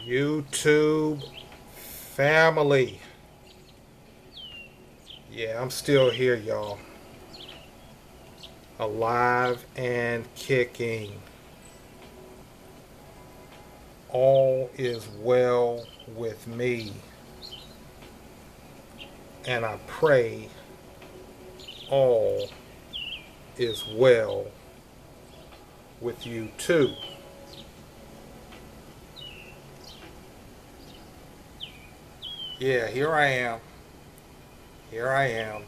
YouTube family. Yeah, I'm still here, y'all. Alive and kicking. All is well with me. And I pray all is well with you too. Yeah, here I am. Here I am.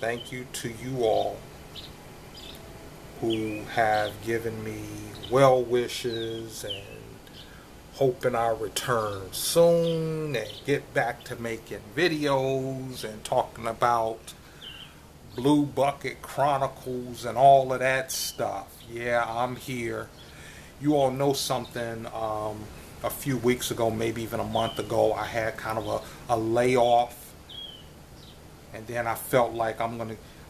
Thank you to you all who have given me well wishes and hoping I return soon and get back to making videos and talking about Blue Bucket Chronicles and all of that stuff. Yeah, I'm here. You all know something. A few weeks ago, maybe even a month ago, I had kind of a layoff, and then I felt like I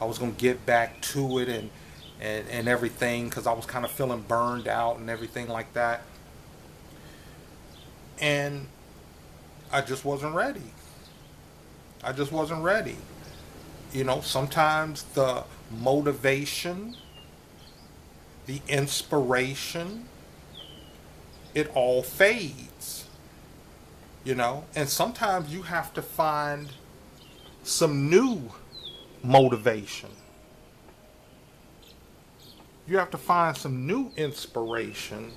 was gonna get back to it and everything because I was kind of feeling burned out and everything like that, and I just wasn't ready. I just wasn't ready. You know, sometimes the motivation, the inspiration, it all fades, you know, and sometimes you have to find some new motivation. You have to find some new inspiration,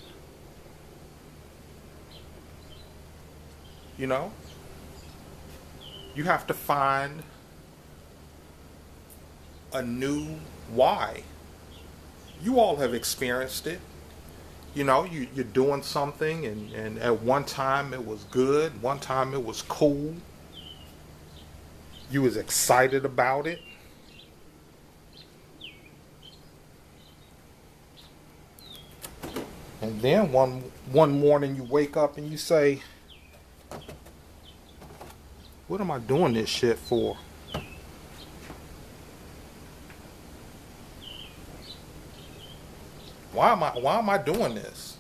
you know. You have to find a new why. You all have experienced it. You know, you're doing something, and at one time it was good, one time it was cool. You was excited about it. And then one morning you wake up and you say, what am I doing this shit for? Why am I doing this?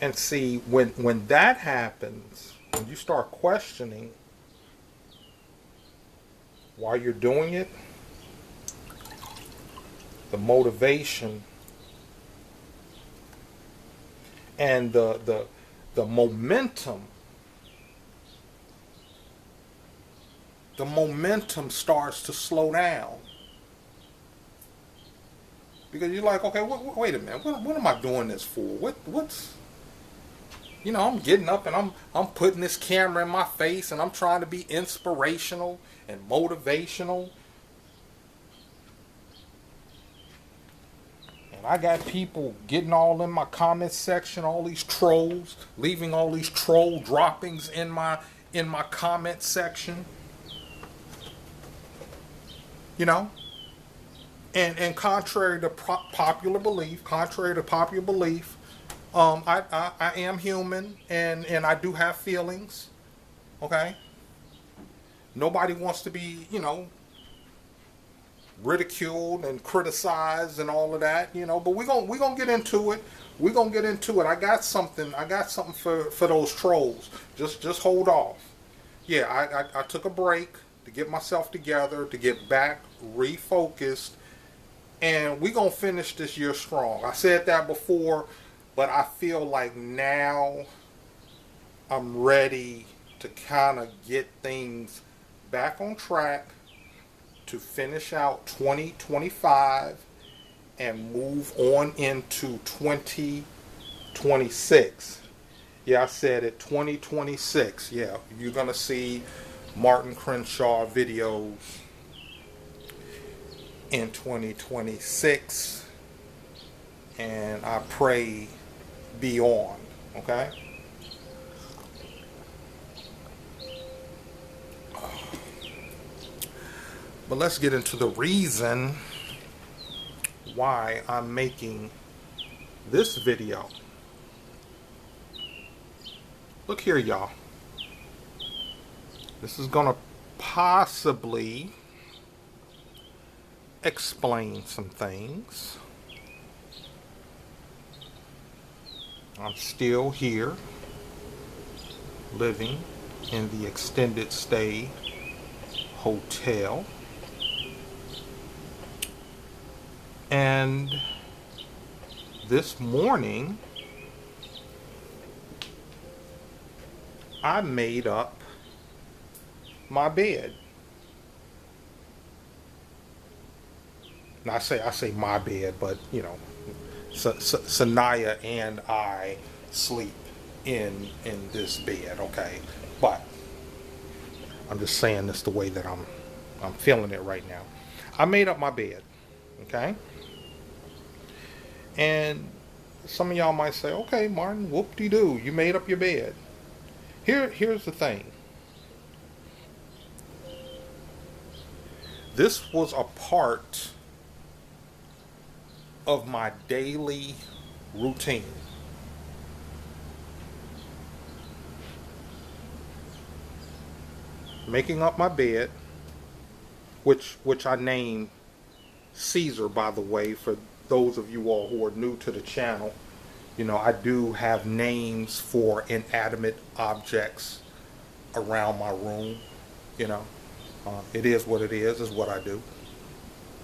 And see, when that happens, when you start questioning why you're doing it, the motivation and the momentum, the momentum starts to slow down. Because you're like, okay, wait a minute, what am I doing this for? What's, you know, I'm getting up and I'm putting this camera in my face and I'm trying to be inspirational and motivational. And I got people getting all in my comment section, all these trolls, leaving all these troll droppings in my comment section. You know? And contrary to popular belief, I am human and I do have feelings. Okay? Nobody wants to be, you know, ridiculed and criticized and all of that, you know, but we're gonna get into it. We're gonna get into it. I got something for those trolls. Just hold off. Yeah, I took a break to get myself together, to get back refocused, and we're gonna finish this year strong. I said that before, but I feel like now I'm ready to kind of get things back on track to finish out 2025 and move on into 2026. Yeah, I said it, 2026. Yeah, you're going to see Martin Crenshaw videos in 2026. And I pray beyond, okay? But let's get into the reason why I'm making this video. Look here, y'all. This is gonna possibly explain some things. I'm still here, living in the extended stay hotel. And this morning, I made up my bed. Now I say my bed, but you know, Sanaya and I sleep in this bed, okay? But I'm just saying this the way that I'm feeling it right now. I made up my bed, okay? And some of y'all might say, okay, Martin, whoop-de-doo, you made up your bed. Here's the thing. This was a part of my daily routine. Making up my bed, which I named Caesar, by the way, for those of you all who are new to the channel. You know, I do have names for inanimate objects around my room. You know, it is what it is what I do.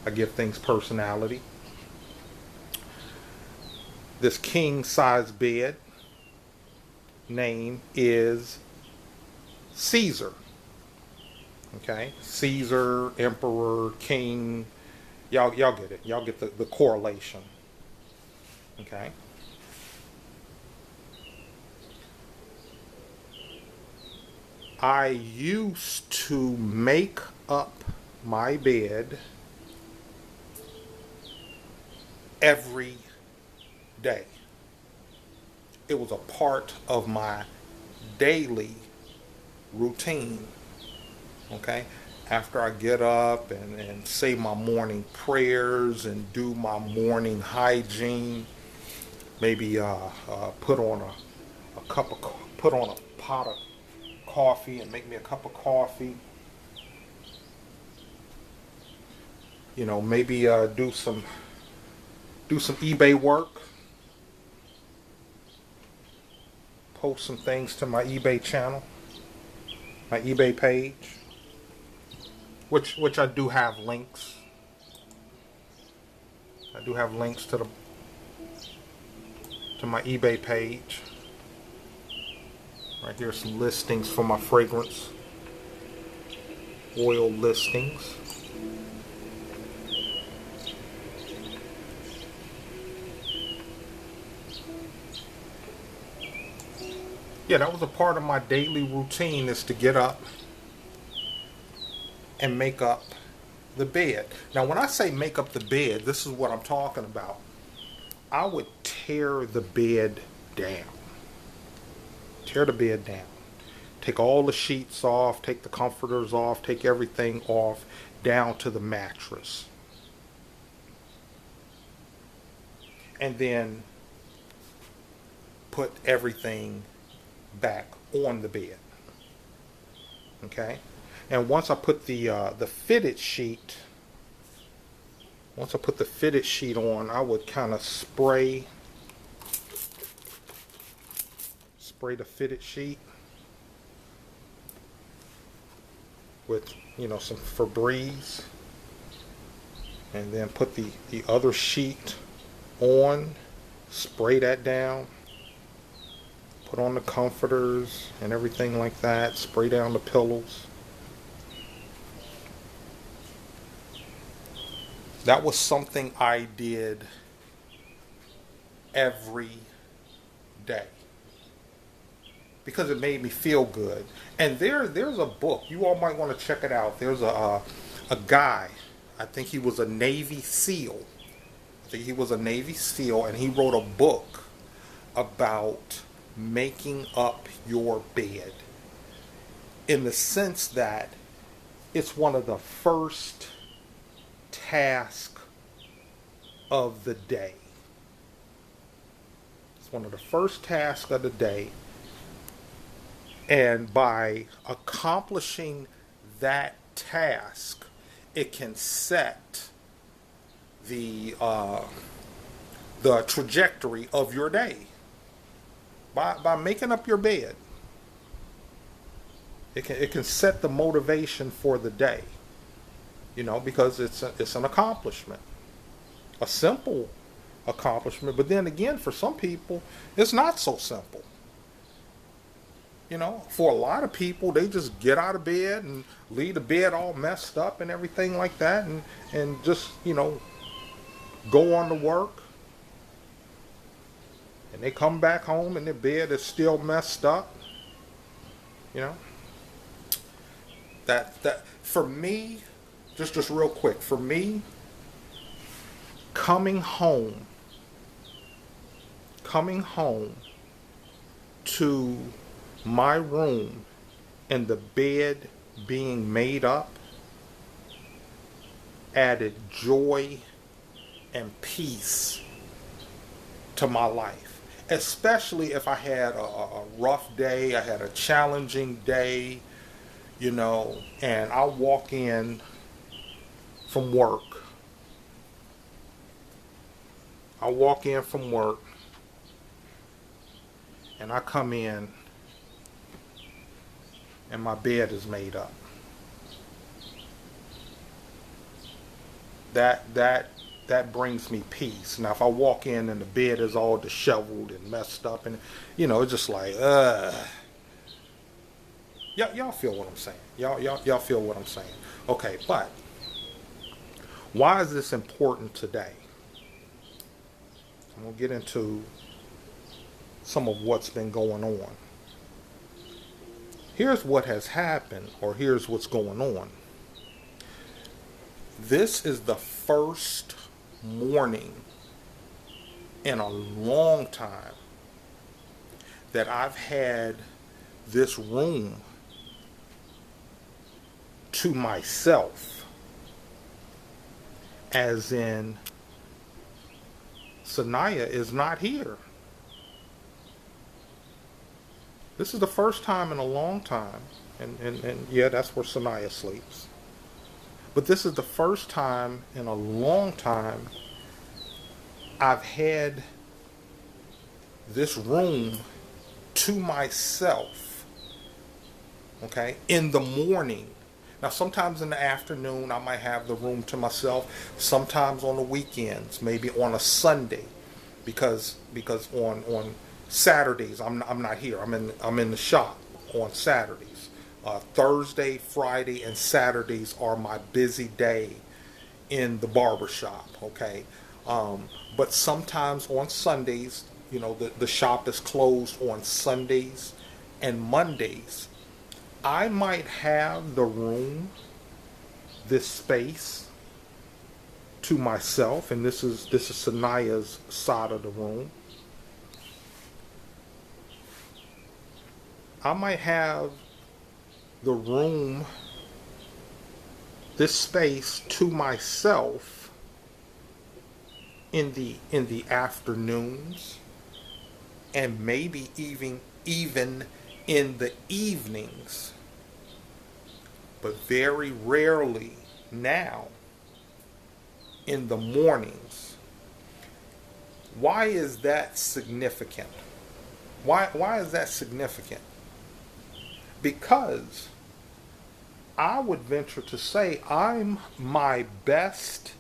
I give things personality. This king size bed name is Caesar. Okay, Caesar, emperor, king. Y'all get it. Y'all get the correlation. Okay. I used to make up my bed every day. It was a part of my daily routine. Okay? After I get up and say my morning prayers and do my morning hygiene, maybe put on a pot of coffee and make me a cup of coffee. You know, maybe do some eBay work. Post some things to my eBay channel, my eBay page, which I do have links. I do have links to my eBay page. Right here, some listings for my fragrance oil listings. Yeah, that was a part of my daily routine, is to get up and make up the bed. Now, when I say make up the bed, this is what I'm talking about. I would tear the bed down. Tear the bed down. Take all the sheets off, take the comforters off, take everything off, down to the mattress. And then put everything back on the bed. Okay? And once I put the fitted sheet, on, I would kind of spray the fitted sheet with, you know, some Febreze, and then put the other sheet on, spray that down, put on the comforters and everything like that, spray down the pillows. That was something I did every day because it made me feel good. And there's a book, you all might want to check it out. There's a guy, I think he was a Navy SEAL. And he wrote a book about making up your bed, in the sense that it's one of the first tasks of the day. It's one of the first tasks of the day. And by accomplishing that task, it can set the trajectory of your day. By making up your bed. It can set the motivation for the day, because it's an accomplishment, a simple accomplishment. But then again, for some people, it's not so simple. For a lot of people, they just get out of bed and leave the bed all messed up and everything like that, and just go on to work, and they come back home and their bed is still messed up. You know that for me, just real quick, for me, coming home to my room and the bed being made up added joy and peace to my life. Especially if I had a rough day, I had a challenging day, and I walk in from work. And I come in and my bed is made up. That brings me peace. Now if I walk in and the bed is all disheveled and messed up, and it's just like y'all feel what I'm saying. Y'all feel what I'm saying. Okay, but why is this important today? I'm gonna get into some of what's been going on. Here's what has happened, or here's what's going on. This is the first morning in a long time that I've had this room to myself, as in Sanaya is not here. This is the first time in a long time, and yeah, that's where Sanaya sleeps. But this is the first time in a long time I've had this room to myself, okay, in the morning. Now, sometimes in the afternoon, I might have the room to myself. Sometimes on the weekends, maybe on a Sunday, because on Saturdays I'm not here. I'm in the shop on Saturdays. Thursday, Friday, and Saturdays are my busy day in the barber shop. Okay, but sometimes on Sundays, the shop is closed on Sundays and Mondays. I might have the room, this space, to myself, and this is Sanaya's side of the room. I might have the room, this space, to myself in the afternoons, and maybe even in the evenings, but very rarely now in the mornings. Why is that significant? Why is that significant? Because I would venture to say I'm my best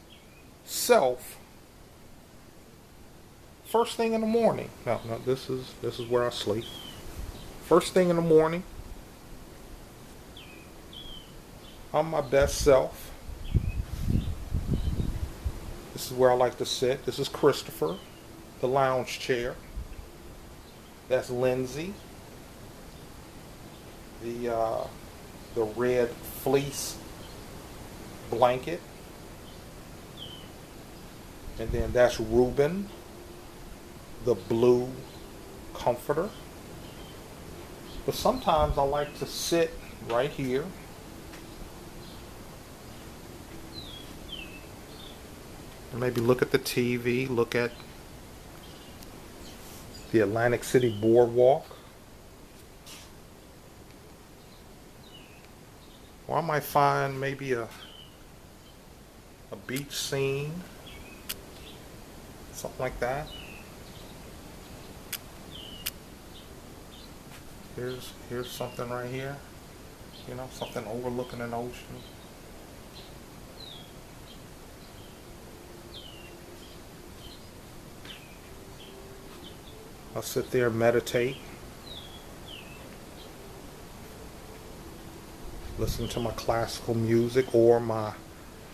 self first thing in the morning. No, this is where I sleep. First thing in the morning, I'm my best self. This is where I like to sit. This is Christopher, the lounge chair. That's Lindsay, the red fleece blanket. And then that's Ruben, the blue comforter. But sometimes I like to sit right here and maybe look at the TV, look at the Atlantic City Boardwalk. Or I might find maybe a beach scene, something like that. Here's something right here. You know, something overlooking an ocean. I'll sit there and meditate. Listen to my classical music or my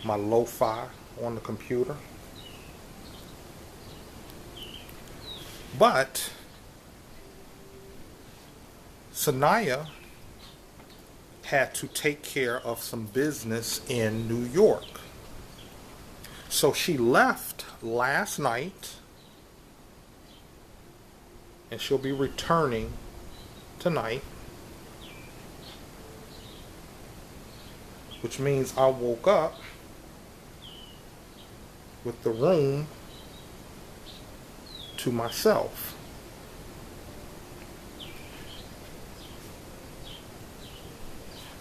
lo-fi on the computer. But Sanaya had to take care of some business in New York. So she left last night and she'll be returning tonight. Which means I woke up with the room to myself.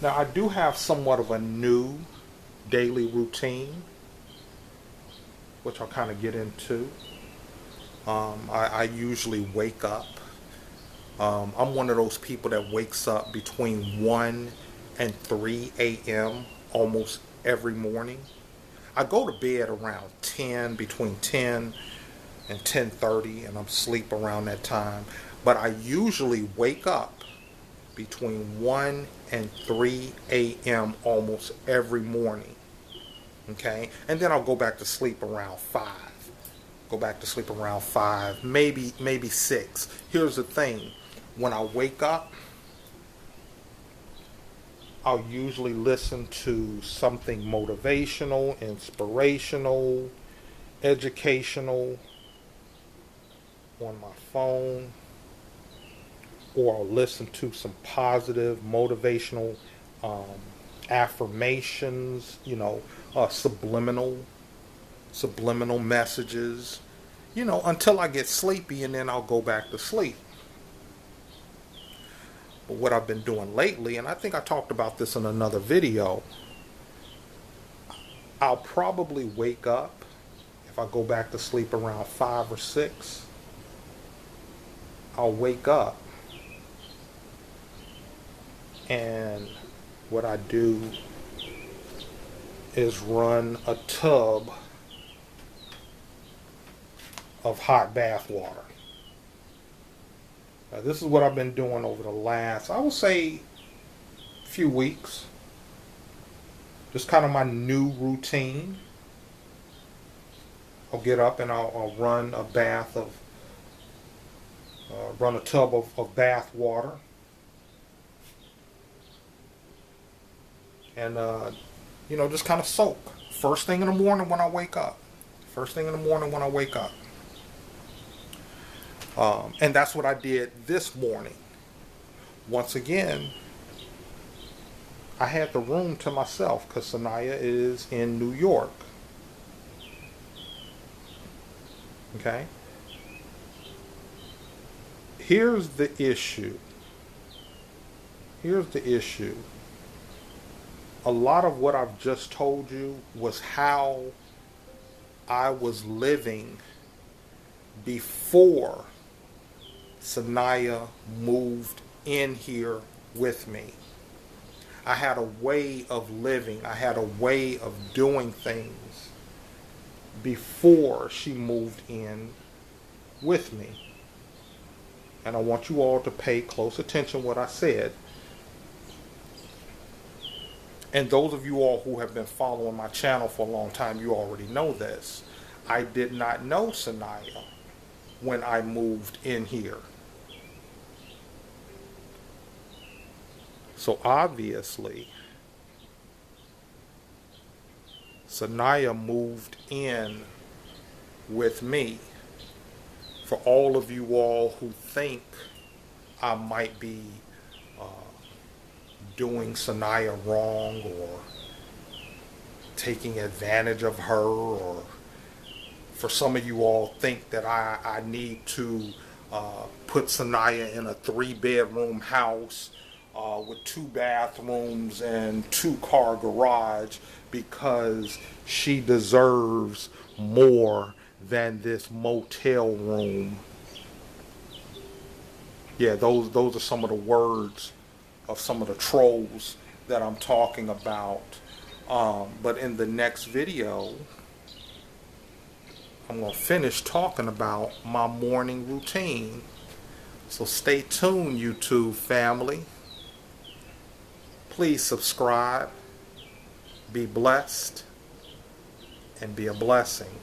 Now I do have somewhat of a new daily routine, which I'll kind of get into. I usually wake up. I'm one of those people that wakes up between 1 and 3 a.m. almost every morning. I go to bed around 10, between 10 and 10:30, and I'm asleep around that time. But I usually wake up between 1 and 3 a.m. almost every morning. Okay? And then I'll go back to sleep around 5. Go back to sleep around 5, maybe 6. Here's the thing. When I wake up, I'll usually listen to something motivational, inspirational, educational on my phone, or I'll listen to some positive, motivational affirmations, subliminal messages, until I get sleepy, and then I'll go back to sleep. But what I've been doing lately, and I think I talked about this in another video, I'll probably wake up, if I go back to sleep around 5 or 6, I'll wake up, and what I do is run a tub of hot bath water. Now, this is what I've been doing over the last, I would say, few weeks. Just kind of my new routine. I'll get up and I'll run a tub of bath water. And, just kind of soak. First thing in the morning when I wake up. And that's what I did this morning. Once again, I had the room to myself because Sanaya is in New York. Okay? Here's the issue. A lot of what I've just told you was how I was living before Sanaya moved in here with me. I had a way of living. I had a way of doing things before she moved in with me. And I want you all to pay close attention to what I said. And those of you all who have been following my channel for a long time, you already know this. I did not know Sanaya when I moved in here. So obviously, Sanaya moved in with me. For all of you all who think I might be doing Sanaya wrong or taking advantage of her, or for some of you all think that I need to put Sanaya in a 3-bedroom house with 2 bathrooms and 2-car garage because she deserves more than this motel room. Yeah, those are some of the words of some of the trolls that I'm talking about. But in the next video, I'm going to finish talking about my morning routine. So stay tuned, YouTube family. Please subscribe, be blessed, and be a blessing.